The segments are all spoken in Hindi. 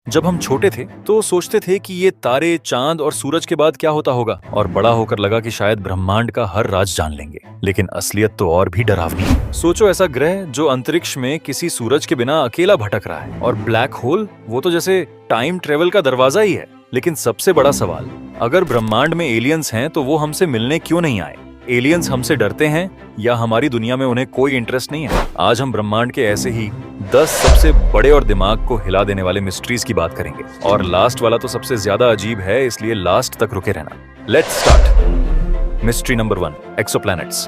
जब हम छोटे थे तो सोचते थे कि ये तारे, चांद और सूरज के बाद क्या होता होगा, और बड़ा होकर लगा कि शायद ब्रह्मांड का हर राज जान लेंगे। लेकिन असलियत तो और भी डरावनी है। सोचो, ऐसा ग्रह जो अंतरिक्ष में किसी सूरज के बिना अकेला भटक रहा है, और ब्लैक होल वो तो जैसे टाइम ट्रेवल का दरवाजा ही है। लेकिन सबसे बड़ा सवाल, अगर ब्रह्मांड में एलियंस हैं तो वो हमसे मिलने क्यों नहीं आए? एलियंस हमसे डरते हैं या हमारी दुनिया में उन्हें कोई इंटरेस्ट नहीं है? आज हम ब्रह्मांड के ऐसे ही 10 सबसे बड़े और दिमाग को हिला देने वाले मिस्ट्रीज की बात करेंगे। और लास्ट वाला तो सबसे ज्यादा अजीब है, इसलिए लास्ट तक रुके रहना। Let's start. Mystery number 1, exoplanets.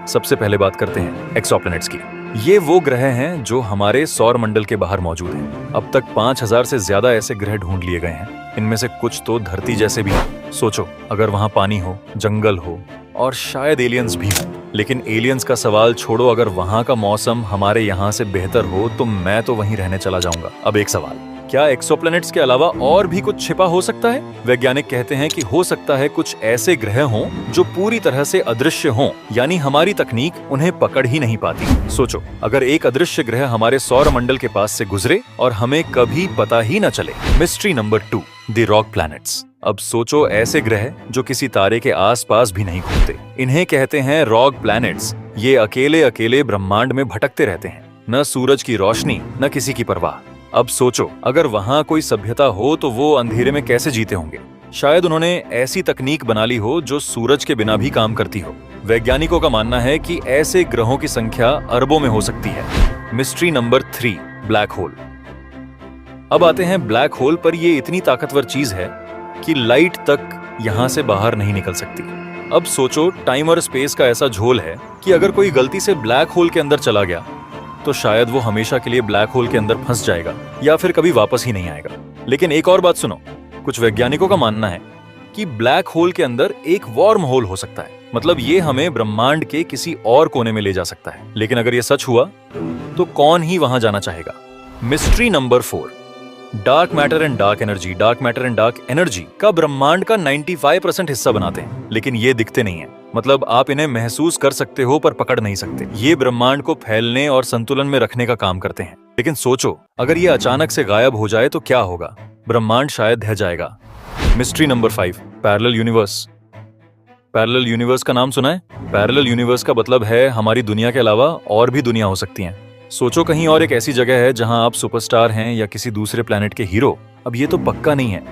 सबसे पहले बात करते हैं एक्सोप्लैनेट्स की। ये वो ग्रह हैं जो हमारे सौर मंडल के बाहर मौजूद हैं। अब तक 5000 से ज्यादा ऐसे ग्रह ढूंढ लिए गए हैं। इनमें से कुछ तो धरती जैसे भी हैं। सोचो, अगर वहां पानी हो, जंगल हो और शायद एलियंस भी हो। लेकिन एलियंस का सवाल छोड़ो, अगर वहां का मौसम हमारे यहाँ से बेहतर हो तो मैं तो वहीं रहने चला जाऊंगा। अब एक सवाल, क्या एक्सोप्लैनेट्स के अलावा और भी कुछ छिपा हो सकता है? वैज्ञानिक कहते हैं कि हो सकता है कुछ ऐसे ग्रह हों जो पूरी तरह से अदृश्य हों, यानी हमारी तकनीक उन्हें पकड़ ही नहीं पाती। सोचो, अगर एक अदृश्य ग्रह हमारे सौर मंडल के पास से गुजरे और हमें कभी पता ही न चले। Mystery number 2, the rock planets. अब सोचो, ऐसे ग्रह जो किसी तारे के आसपास भी नहीं घूमते, इन्हें कहते हैं रॉक प्लैनेट्स। ये अकेले अकेले ब्रह्मांड में भटकते रहते हैं, न सूरज की रोशनी न किसी की परवाह। अब सोचो, अगर वहां कोई सभ्यता हो तो वो अंधेरे में कैसे जीते होंगे? शायद उन्होंने ऐसी तकनीक बना ली हो जो सूरज के बिना भी काम करती हो। वैज्ञानिकों का मानना है कि ऐसे ग्रहों की संख्या अरबों में हो सकती है। Mystery number 3, black hole. अब आते हैं ब्लैक होल पर। ये इतनी ताकतवर चीज है कि लाइट तक यहां से बाहर नहीं निकल सकती। अब सोचो, टाइम और स्पेस का ऐसा झोल है कि अगर कोई गलती से ब्लैक होल के अंदर चला गया तो शायद वो हमेशा के लिए ब्लैक होल के अंदर फंस जाएगा या फिर कभी वापस ही नहीं आएगा। लेकिन एक और बात सुनो, कुछ वैज्ञानिकों का मानना है कि ब्लैक होल के अंदर एक वार्म होल हो सकता है। मतलब ये हमें ब्रह्मांड के किसी और कोने में ले जा सकता है। लेकिन अगर ये सच हुआ तो कौन ही वहां जाना चाहेगा? Mystery number 4, dark matter and dark energy. Dark matter and dark energy का ब्रह्मांड का 95% हिस्सा बनाते हैं, लेकिन ये दिखते नहीं है। मतलब आप इन्हें महसूस कर सकते हो पर पकड़ नहीं सकते। ये ब्रह्मांड को फैलने और संतुलन में रखने का काम करते हैं। लेकिन सोचो, अगर ये अचानक से गायब हो जाए तो क्या होगा? ब्रह्मांड शायद ढह जाएगा। Mystery number 5, parallel universe. Parallel universe का नाम सुना है? पैरेलल यूनिवर्स का मतलब है हमारी दुनिया के अलावा और भी दुनिया हो सकती हैं। सोचो, कहीं और एक ऐसी जगह है जहां आप सुपरस्टार हैं या किसी दूसरे प्लेनेट के हीरो। अब ये तो पक्का नहीं है,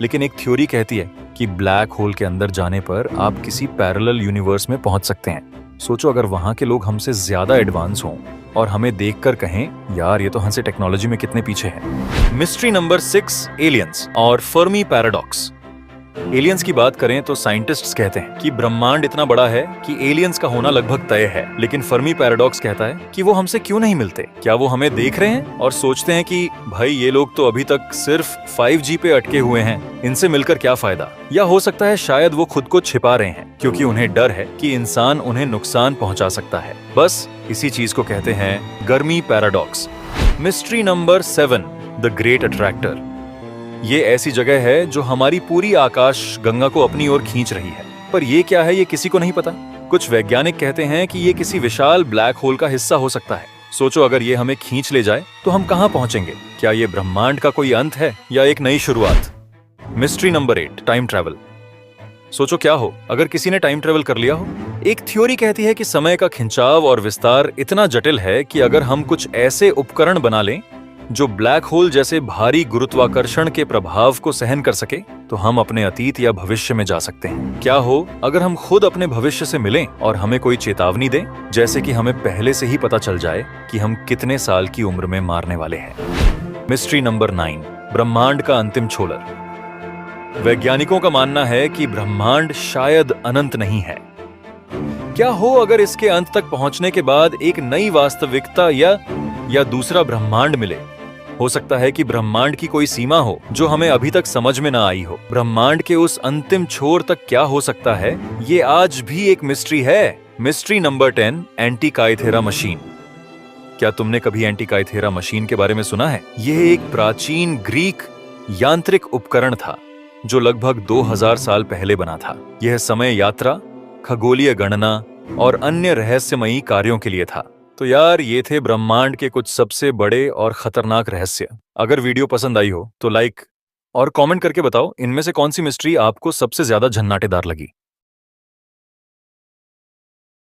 लेकिन एक थ्योरी कहती है कि ब्लैक होल के अंदर जाने पर आप किसी पैरेलल यूनिवर्स में पहुंच सकते हैं। सोचो, अगर वहां के लोग हमसे ज्यादा एडवांस हों और हमें देखकर कहें, यार ये तो हमसे टेक्नोलॉजी में कितने पीछे हैं। मिस्ट्री नंबर 6, एलियंस और फर्मी पैराडॉक्स। एलियंस की बात करें तो साइंटिस्ट्स कहते हैं कि ब्रह्मांड इतना बड़ा है कि एलियंस का होना लगभग तय है। लेकिन फर्मी पैराडॉक्स कहता है कि वो हमसे क्यों नहीं मिलते? क्या वो हमें देख रहे हैं और सोचते हैं कि भाई ये लोग तो अभी तक सिर्फ 5G पे अटके हुए हैं, इनसे मिलकर क्या फायदा? या हो सकता है शायद वो खुद को छिपा रहे हैं क्योंकि उन्हें डर है कि इंसान उन्हें नुकसान पहुंचा सकता है। बस इसी चीज को कहते हैं गर्मी paradox. Mystery number 7, the great attractor. ये ऐसी जगह है जो हमारी पूरी आकाश गंगा को अपनी ओर खींच रही है। पर ये क्या है, ये किसी को नहीं पता। कुछ वैज्ञानिक कहते हैं कि ये किसी विशाल ब्लैक होल का हिस्सा हो सकता है। सोचो, अगर ये हमें खींच ले जाए तो हम कहां पहुंचेंगे? क्या ये ब्रह्मांड का कोई अंत है या एक नई शुरुआत? Mystery number 8, time travel. सोचो, क्या हो अगर किसी ने टाइम ट्रैवल कर लिया हो? एक थ्योरी कहती है कि समय का खिंचाव और विस्तार इतना जटिल है कि अगर हम कुछ ऐसे उपकरण बना लें जो ब्लैक होल जैसे भारी गुरुत्वाकर्षण के प्रभाव को सहन कर सके, तो हम अपने अतीत या भविष्य में जा सकते हैं। क्या हो अगर हम खुद अपने भविष्य से मिलें और हमें कोई चेतावनी दें, जैसे कि हमें पहले से ही पता चल जाए कि हम कितने साल की उम्र में मारने वाले हैं। मिस्ट्री नंबर 9, ब्रह्मांड का अंतिम छोलर। वैज्ञानिकों का मानना है कि ब्रह्मांड शायद अनंत नहीं है। क्या हो अगर इसके अंत तक पहुंचने के बाद एक नई वास्तविकता या दूसरा ब्रह्मांड मिले? हो सकता है कि ब्रह्मांड की कोई सीमा हो जो हमें अभी तक समझ में ना आई हो। ब्रह्मांड के उस अंतिम छोर तक क्या हो सकता है, ये आज भी एक मिस्ट्री है। Mystery number 10, Antikythera machine. क्या तुमने कभी एंटीकाइथेरा मशीन के बारे में सुना है? यह एक प्राचीन ग्रीक यांत्रिक उपकरण था जो लगभग 2000 साल पहले बना था। यह समय यात्रा, खगोलीय गणना और अन्य रहस्यमयी कार्यों के लिए था। तो यार ये थे ब्रह्मांड के कुछ सबसे बड़े और खतरनाक रहस्य। अगर वीडियो पसंद आई हो तो लाइक और कमेंट करके बताओ इनमें से कौन सी मिस्ट्री आपको सबसे ज्यादा झन्नाटेदार लगी।